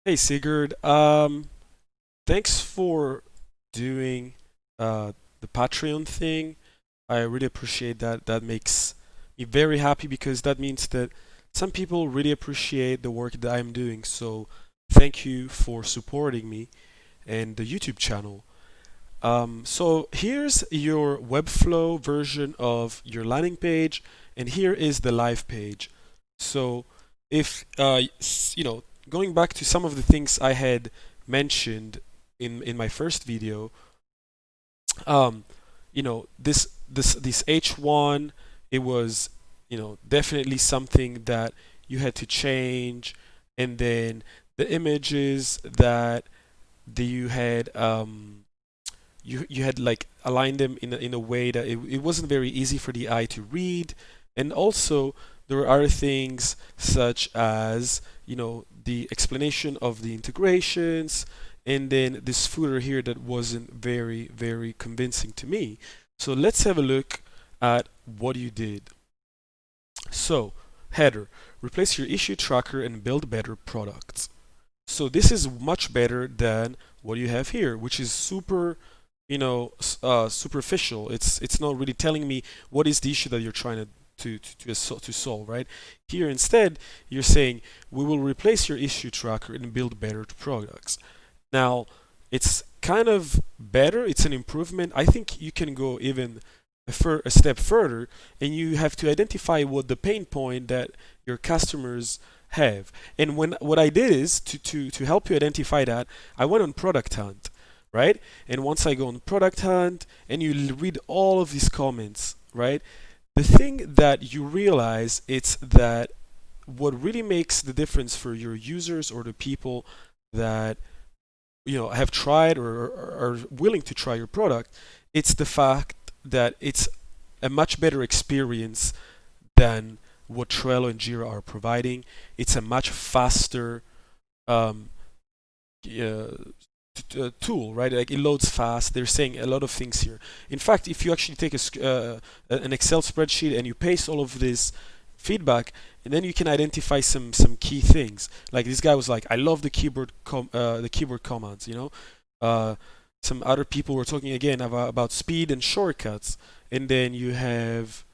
Hey Sigurd, thanks for doing the Patreon thing. I really appreciate that. That makes me very happy because that means that some people really appreciate the work that I'm doing. So thank you for supporting me and the YouTube channel. So here's your Webflow version of your landing page, and here is the live page. So if going back to some of the things I had mentioned in my first video, um, this H1, it was definitely something that you had to change, and then the images that you had you had like aligned them in a way that it wasn't very easy for the eye to read, and also there were other things such as the explanation of the integrations, and then this footer here that wasn't very convincing to me. So let's have a look at what you did. So header, replace your issue tracker and build better products. So this is much better than what you have here, which is super superficial. It's not really telling me what is the issue that you're trying to solve, right? Here instead, you're saying we will replace your issue tracker and build better products. Now, it's kind of better. It's an improvement. I think you can go even a step further, and you have to identify what the pain point that your customers have. And what I did is to help you identify that, I went on Product Hunt, right? And once I go on Product Hunt and you read all of these comments, right? The thing that you realize it's that what really makes the difference for your users or the people that have tried or are willing to try your product, it's the fact that it's a much better experience than what Trello and Jira are providing. It's a much faster um, tool, right? Like it loads fast. They're saying a lot of things here. In fact, if you actually take an Excel spreadsheet and you paste all of this feedback, and then you can identify some key things. Like this guy was like, I love the keyboard commands. Some other people were talking again about speed and shortcuts, and then you have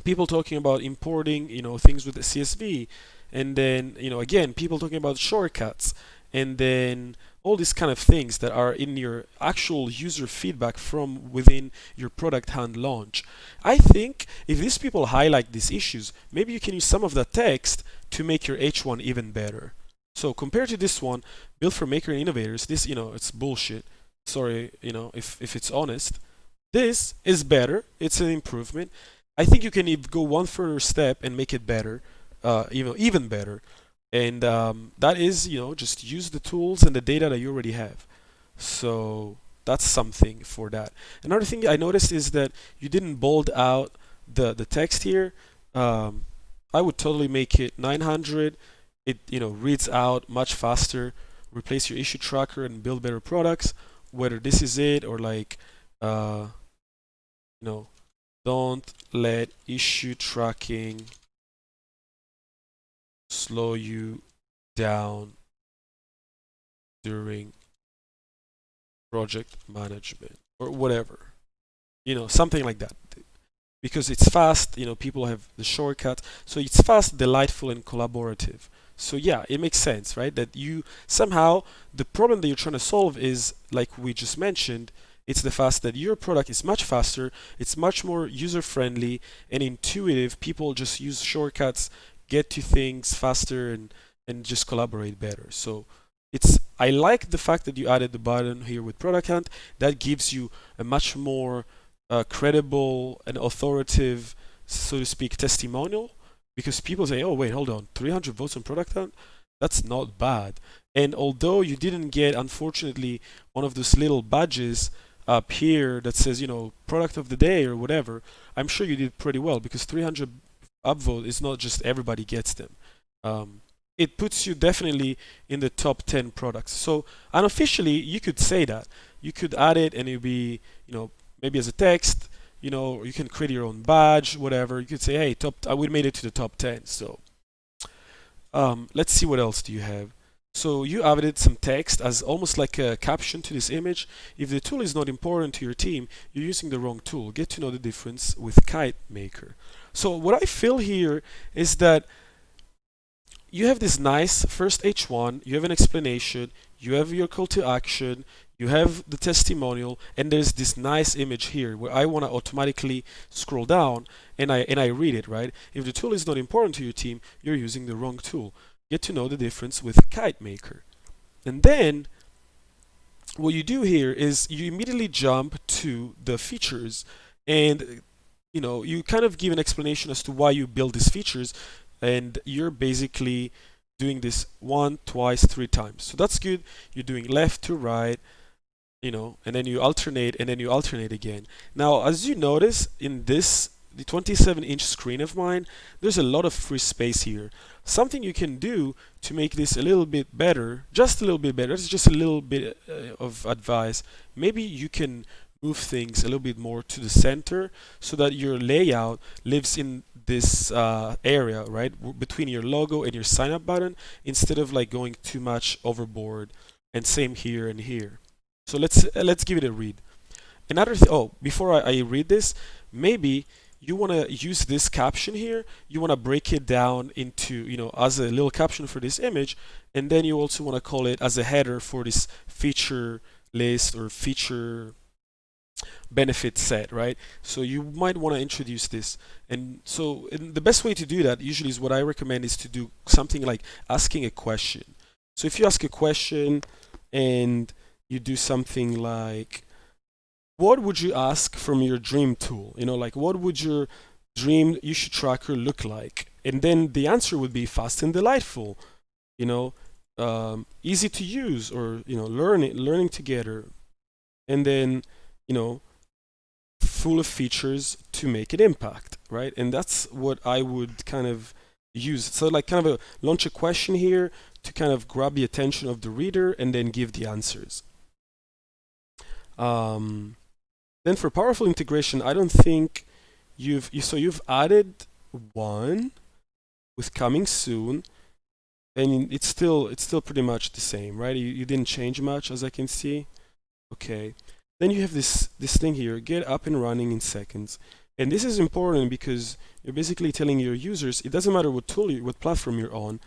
people talking about importing things with the CSV, and then again people talking about shortcuts, and then all these kind of things that are in your actual user feedback from within your Product Hunt launch. I think if these people highlight these issues, maybe you can use some of that text to make your H1 even better. So compared to this one, built for maker and innovators, this it's bullshit. Sorry, if it's honest. This is better. It's an improvement. I think you can go one further step and make it better, even better. And that is, just use the tools and the data that you already have. So that's something for that. Another thing I noticed is that you didn't bold out the text here. I would totally make it 900. It reads out much faster. Replace your issue tracker and build better products. Whether this is it or like don't let issue tracking slow you down during project management or whatever. Something like that. Because it's fast, people have the shortcut. So it's fast, delightful, and collaborative. So yeah, it makes sense, right? That you somehow, the problem that you're trying to solve is, like we just mentioned, it's the fact that your product is much faster, it's much more user-friendly and intuitive. People just use shortcuts, get to things faster, and just collaborate better. So I like the fact that you added the button here with Product Hunt. That gives you a much more credible and authoritative, so to speak, testimonial, because people say, oh wait, hold on, 300 votes on Product Hunt? That's not bad. And although you didn't get, unfortunately, one of those little badges up here that says, product of the day or whatever, I'm sure you did pretty well, because 300 upvote is not just everybody gets them. It puts you definitely in the top 10 products. So unofficially, you could say that. You could add it and it'd be, maybe as a text, you can create your own badge, whatever. You could say, hey, we made it to the top 10. So let's see what else do you have. So you added some text as almost like a caption to this image. If the tool is not important to your team, you're using the wrong tool. Get to know the difference with Kitemaker. So what I feel here is that you have this nice first H1, you have an explanation, you have your call to action, you have the testimonial, and there's this nice image here where I want to automatically scroll down and I read it, right? If the tool is not important to your team, you're using the wrong tool. Get to know the difference with Kitemaker. And then what you do here is you immediately jump to the features, and you kind of give an explanation as to why you build these features, and you're basically doing this 1, twice, 3 times. So that's good. You're doing left to right, and then you alternate, and then you alternate again. Now, as you notice in the 27-inch screen of mine, there's a lot of free space here. Something you can do to make this a little bit better, just a little bit better, it's just a little bit of advice. Maybe you can move things a little bit more to the center so that your layout lives in this area, right, between your logo and your sign up button, instead of like going too much overboard. And same here and here. So let's give it a read. Another before I read this, maybe you want to use this caption here. You want to break it down into, as a little caption for this image, and then you also want to call it as a header for this feature list or feature benefit set, right? So you might want to introduce this. And so the best way to do that usually is what I recommend is to do something like asking a question. So if you ask a question and you do something like, what would you ask from your dream tool? Like what would your dream issue tracker look like? And then the answer would be fast and delightful, easy to use, or learning together, and then full of features to make an impact, right? And that's what I would kind of use. So like kind of launch a question here to kind of grab the attention of the reader and then give the answers. Then for powerful integration, I don't think you've added one with coming soon, and it's still pretty much the same, right? You didn't change much, as I can see. Okay. Then you have this thing here, get up and running in seconds. And this is important because you're basically telling your users, it doesn't matter what tool, what platform you're on,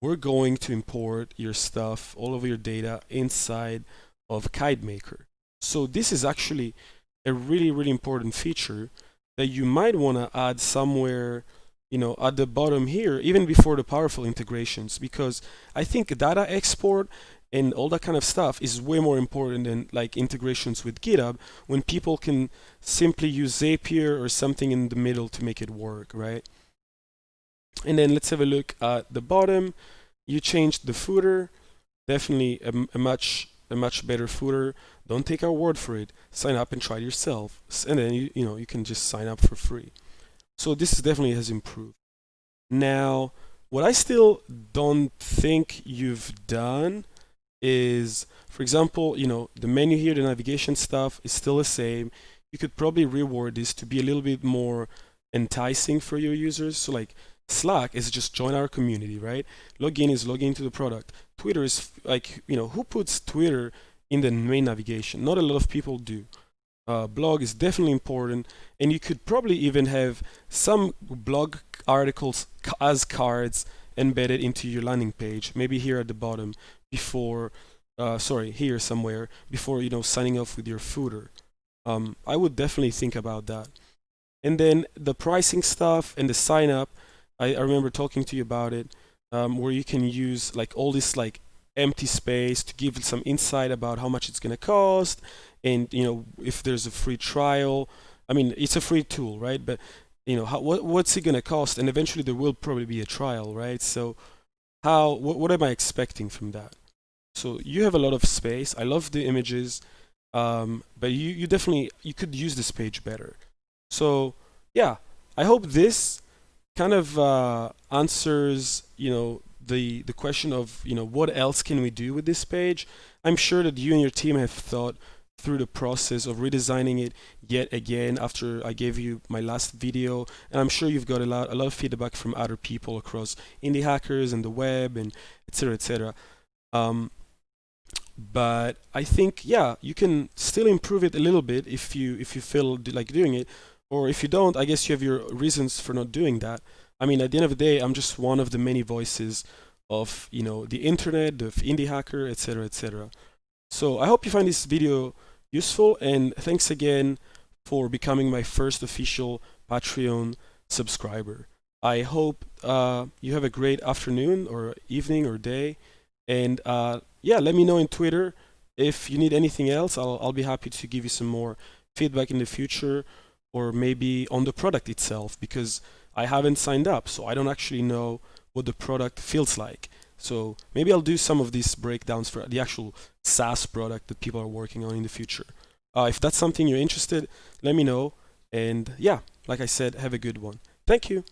we're going to import your stuff, all of your data inside of Kitemaker. So this is actually a really, really important feature that you might want to add somewhere, at the bottom here, even before the powerful integrations, because I think data export and all that kind of stuff is way more important than like integrations with GitHub, when people can simply use Zapier or something in the middle to make it work, right? And then let's have a look at the bottom. You changed the footer, definitely a much better footer. Don't take our word for it. Sign up and try it yourself, and then you can just sign up for free. So this definitely has improved. Now, what I still don't think you've done is, for example, the menu here, the navigation stuff is still the same. You could probably reword this to be a little bit more enticing for your users. So like Slack is just join our community, right? Login is log into the product. Twitter is like, who puts Twitter in the main navigation? Not a lot of people do. Blog is definitely important, and you could probably even have some blog articles as cards embedded into your landing page, maybe here at the bottom before, here somewhere before signing off with your footer. I would definitely think about that. And then the pricing stuff and the sign up, I remember talking to you about it, where you can use like all this like empty space to give some insight about how much it's going to cost, and if there's a free trial. I mean, it's a free tool, right? But what's it going to cost? And eventually there will probably be a trial, right? So what am I expecting from that? So you have a lot of space. I love the images, but you definitely could use this page better. So yeah, I hope this kind of answers the question of what else can we do with this page. I'm sure that you and your team have thought through the process of redesigning it yet again after I gave you my last video, and I'm sure you've got a lot of feedback from other people across indie hackers and the web and etc. etc. Um, but I think, yeah, you can still improve it a little bit if you feel like doing it, or if you don't, I guess you have your reasons for not doing that. I mean, at the end of the day, I'm just one of the many voices of the internet, of indie hacker, etc., etc. So I hope you find this video useful, and thanks again for becoming my first official Patreon subscriber. I hope you have a great afternoon or evening or day, and yeah, let me know in Twitter if you need anything else. I'll be happy to give you some more feedback in the future, or maybe on the product itself, because I haven't signed up, so I don't actually know what the product feels like. So maybe I'll do some of these breakdowns for the actual SaaS product that people are working on in the future. If that's something you're interested, let me know. And yeah, like I said, have a good one. Thank you.